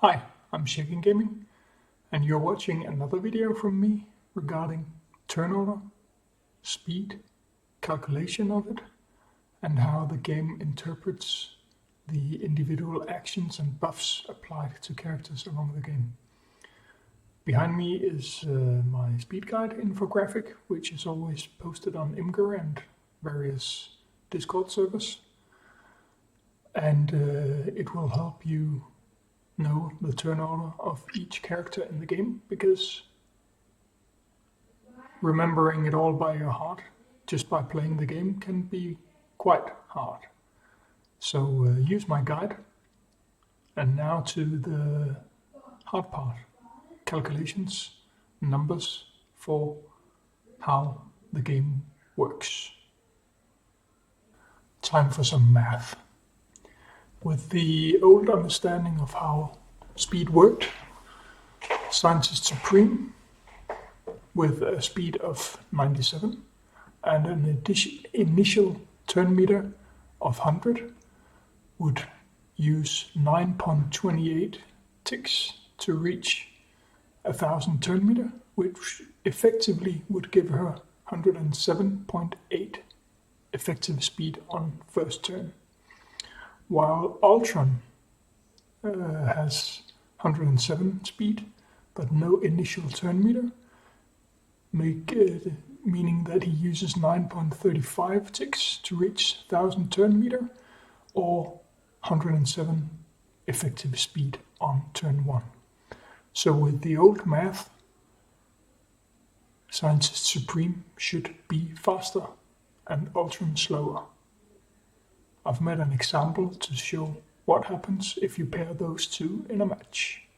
Hi, I'm Shaking Gaming, and you're watching another video from me regarding turn order, speed, calculation of it, and how the game interprets the individual actions and buffs applied to characters along the game. Behind me is my speed guide infographic, which is always posted on Imgur and various Discord servers, and it will help you know the turn order of each character in the game, because remembering it all by your heart just by playing the game can be quite hard. So use my guide. And now to the hard part: calculations, numbers for how the game works. Time for some math. With the old understanding of how speed worked, Scientist Supreme, with a speed of 97 and an initial turn meter of 100, would use 9.28 ticks to reach 1000 turn meter, which effectively would give her 107.8 effective speed on first turn. While Ultron has 107 speed, but no initial turn meter, meaning that he uses 9.35 ticks to reach 1000 turn meter, or 107 effective speed on turn 1. So with the old math, Scientist Supreme should be faster and Ultron slower. I've made an example to show what happens if you pair those two in a match.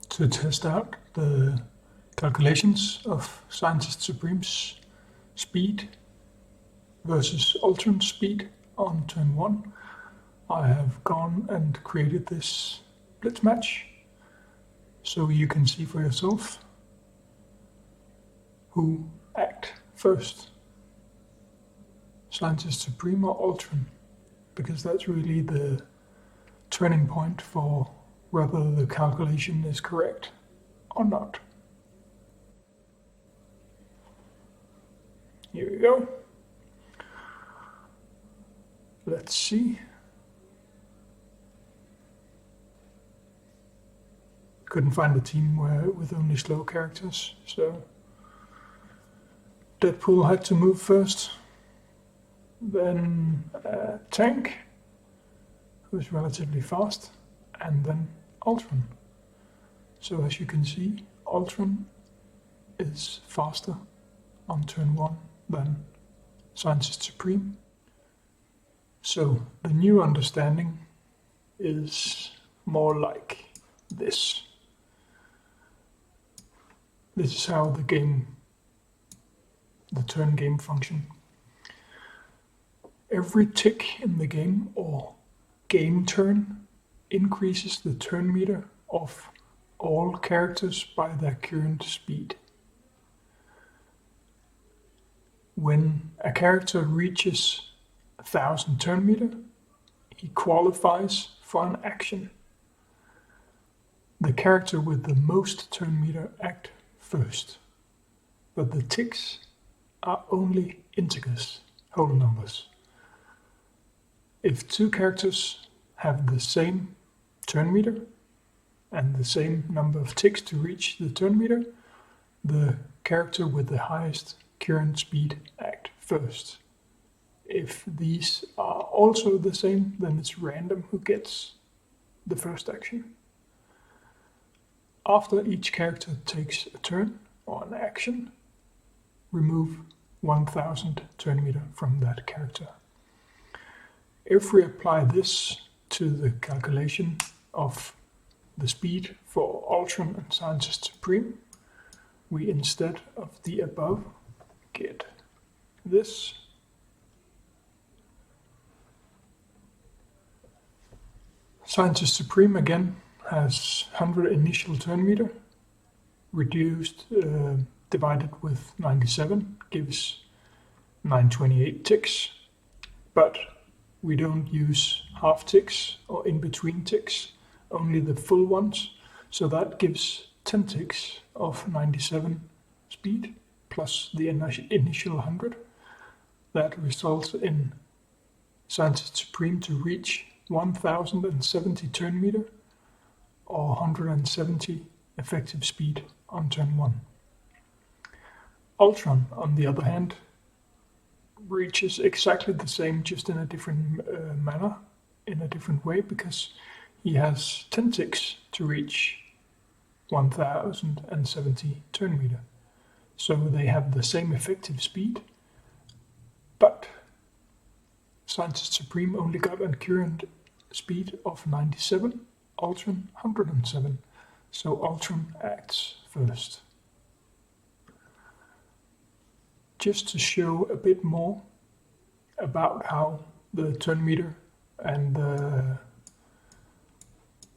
To test out the calculations of Scientist Supreme's speed versus Ultron's speed on turn 1, I have gone and created this blitz match so you can see for yourself who act first, Scientist Supreme or Ultron, because that's really the turning point for whether the calculation is correct or not. Here we go. Let's see. Couldn't find a team with only slow characters, so Deadpool had to move first. Then Tank, who's relatively fast, and then Ultron. So as you can see, Ultron is faster on turn 1 than Scientist Supreme. So the new understanding is more like this. This is how the turn game function. Every tick in the game, or game turn, increases the turn meter of all characters by their current speed. When a character reaches 1000 turn meter, he qualifies for an action. The character with the most turn meter act first, but the ticks are only integers, whole numbers. If two characters have the same turn meter and the same number of ticks to reach the turn meter, the character with the highest current speed act first. If these are also the same, then it's random who gets the first action. After each character takes a turn or an action, remove 1000 turn meter from that character. If we apply this to the calculation of the speed for Ultron and Scientist Supreme, we, instead of the above, get this. Scientist Supreme again has 100 initial turn meter, reduced, divided with 97, gives 928 ticks, but we don't use half ticks or in-between ticks, only the full ones. So that gives 10 ticks of 97 speed plus the initial 100. That results in Scientist Supreme to reach 1070 turn meter or 170 effective speed on turn 1. Ultron, on the other hand, reaches exactly the same, just in a different manner, in a different way, because he has 10 ticks to reach 1070 turn meter. So they have the same effective speed, but Scientist Supreme only got a current speed of 97, Ultron 107, so Ultron acts first. Just to show a bit more about how the turn meter and the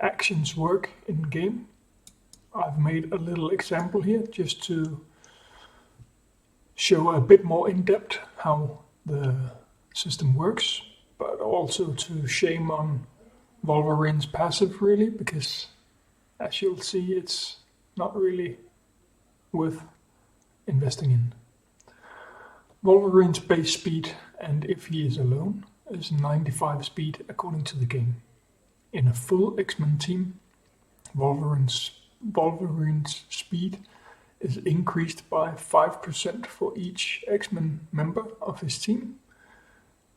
actions work in game, I've made a little example here just to show a bit more in depth how the system works, but also to shame on Wolverine's passive, really, because as you'll see, it's not really worth investing in. Wolverine's base speed, and if he is alone, is 95 speed according to the game. In a full X-Men team, Wolverine's speed is increased by 5% for each X-Men member of his team,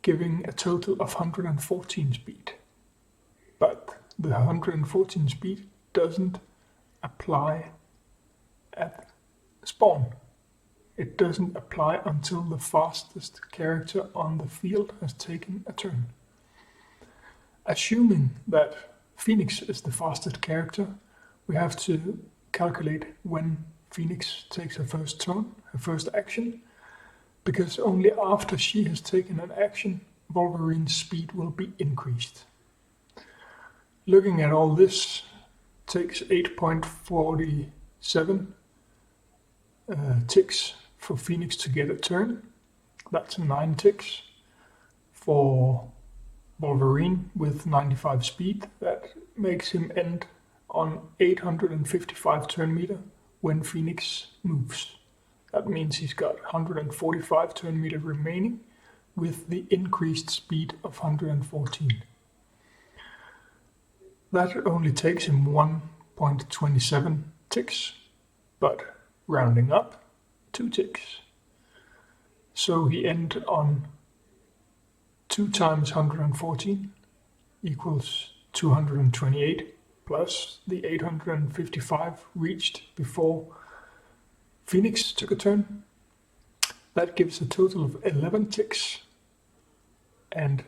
giving a total of 114 speed. But the 114 speed doesn't apply at spawn. It doesn't apply until the fastest character on the field has taken a turn. Assuming that Phoenix is the fastest character, we have to calculate when Phoenix takes her first turn, her first action, because only after she has taken an action, Wolverine's speed will be increased. Looking at all this takes 8.47 ticks for Phoenix to get a turn. That's 9 ticks. For Wolverine with 95 speed, that makes him end on 855 turn meter when Phoenix moves. That means he's got 145 turn meter remaining with the increased speed of 114. That only takes him 1.27 ticks, but rounding up, 2 ticks. So he ended on 2 times 114 equals 228 plus the 855 reached before Phoenix took a turn. That gives a total of 11 ticks and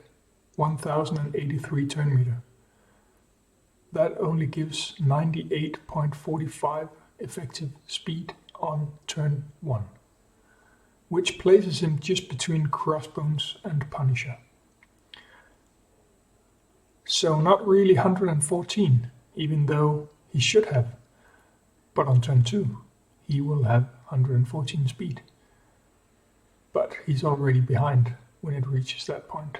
1083 turn meter. That only gives 98.45 effective speed on turn 1, which places him just between Crossbones and Punisher. So not really 114, even though he should have, but on turn 2 he will have 114 speed. But he's already behind when it reaches that point.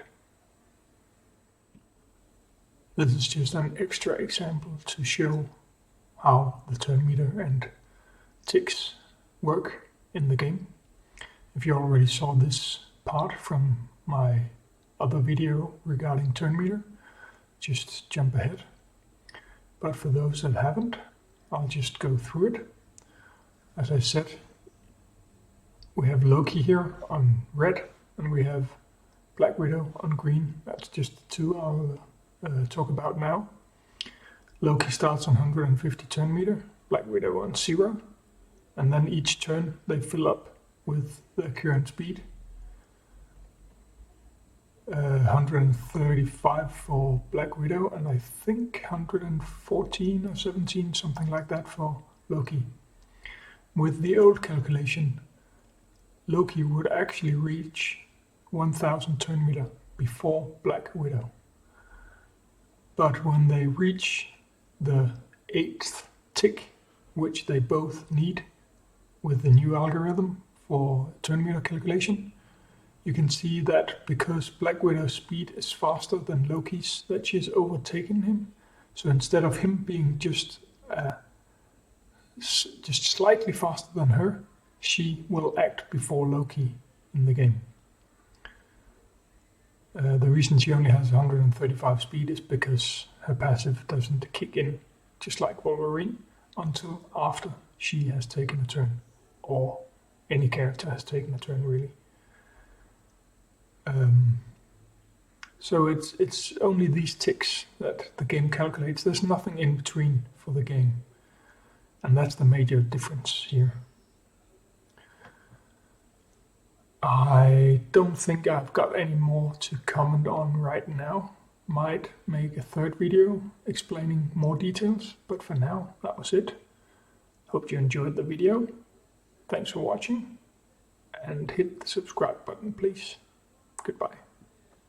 This is just an extra example to show how the turn meter and ticks work in the game. If you already saw this part from my other video regarding turn meter, just jump ahead. But for those that haven't, I'll just go through it. As I said, we have Loki here on red, and we have Black Widow on green. That's just the two I'll talk about now. Loki starts on 150 turn meter, Black Widow on 0, and then each turn they fill up with their current speed. 135 for Black Widow, and I think 114 or 17, something like that for Loki. With the old calculation, Loki would actually reach 1000 turn meter before Black Widow. But when they reach the 8th tick, which they both need with the new algorithm for turn meter calculation, you can see that because Black Widow's speed is faster than Loki's, that she's overtaken him. So instead of him being just slightly faster than her, she will act before Loki in the game. The reason she only has 135 speed is because her passive doesn't kick in, just like Wolverine, until after she has taken a turn, or any character has taken a turn, really. So it's only these ticks that the game calculates. There's nothing in between for the game, and that's the major difference here. I don't think I've got any more to comment on right now. Might make a third video explaining more details, but for now, that was it. Hope you enjoyed the video. Thanks for watching, and hit the subscribe button, please. Goodbye.